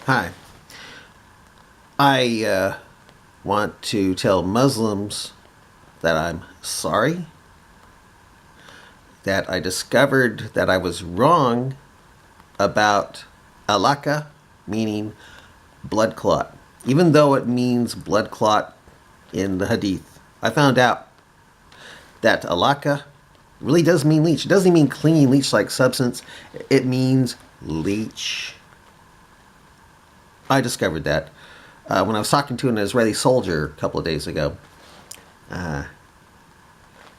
Hi. I want to tell Muslims that I'm sorry, that I discovered that I was wrong about aluqah, meaning blood clot. Even though it means blood clot in the hadith, I found out that aluqah really does mean leech. It doesn't mean clean leech like substance, it means leech. I discovered that when I was talking to an Israeli soldier a couple of days ago. I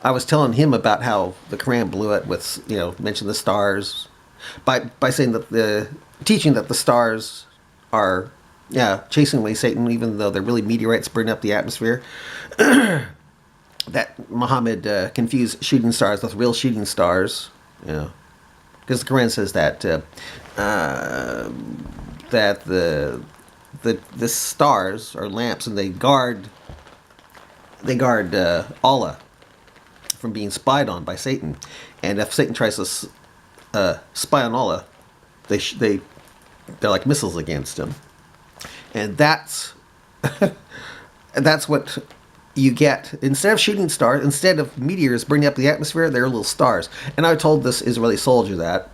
was telling him about how the Quran blew it with, mentioned the stars by saying that the teaching that the stars are, chasing away Satan, even though they're really meteorites burning up the atmosphere. That Muhammad confused shooting stars with real shooting stars, because the Quran says that that the stars are lamps and they guard Allah from being spied on by Satan, and if Satan tries to spy on Allah, they're like missiles against him, and that's that's what you get. Instead of shooting stars, instead of meteors burning up the atmosphere, they're little stars. And I told this Israeli soldier that.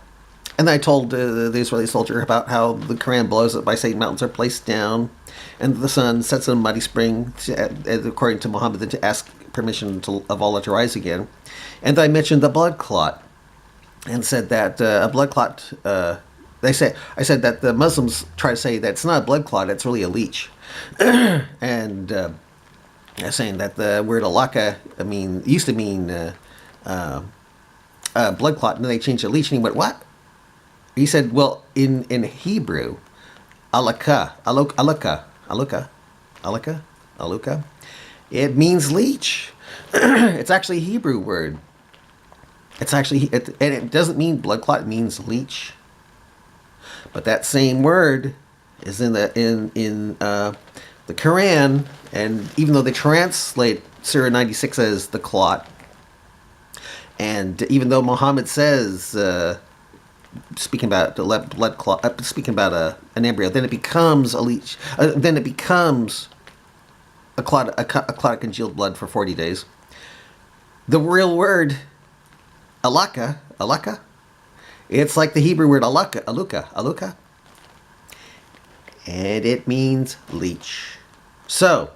And I told the Israeli soldier about how the Quran blows up by saying mountains are placed down, and the sun sets in a muddy spring, according to Muhammad, then to ask permission of Allah to rise again. And I mentioned the blood clot, and said that a blood clot. I said that the Muslims try to say that it's not a blood clot; it's really a leech, and saying that the word aluqah used to mean blood clot, and then they changed it to leech. And he went, "What?" He said, well, in Hebrew, aluqah, it means leech. It's actually a Hebrew word. And it doesn't mean blood clot, it means leech. But that same word is in the Quran, and even though they translate Surah 96 as the clot, and even though Muhammad says, speaking about the blood clot, speaking about an embryo, then it becomes a leech. Then it becomes a clot of congealed blood for 40 days. The real word, aluqah, it's like the Hebrew word aluqah, and it means leech. So,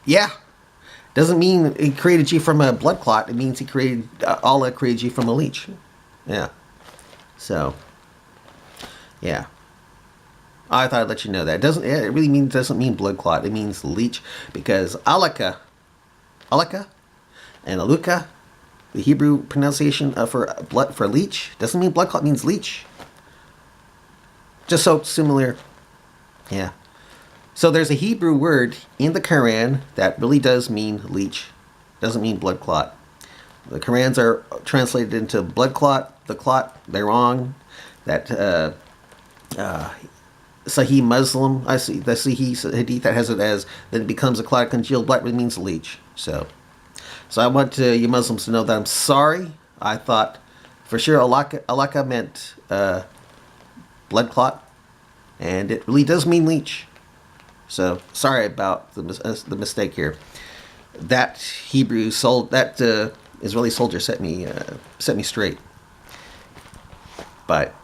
yeah. Doesn't mean he created you from a blood clot. It means Allah created you from a leech. Yeah. So, yeah. I thought I'd let you know that. It really doesn't mean blood clot. It means leech, because aluqah, and aluqah, the Hebrew pronunciation for leech, doesn't mean blood clot, means leech. Just so similar. Yeah. So there's a Hebrew word in the Quran that really does mean leech. Doesn't mean blood clot. The Qurans are translated into blood clot. The clot, they're wrong. That Sahih Muslim, I see the Sahih Hadith that has it as that it becomes a clot of congealed blood, really means leech. So I want you Muslims to know that I'm sorry. I thought for sure aluqah meant blood clot, and it really does mean leech. So sorry about the mistake here. That Israeli soldier set me straight. But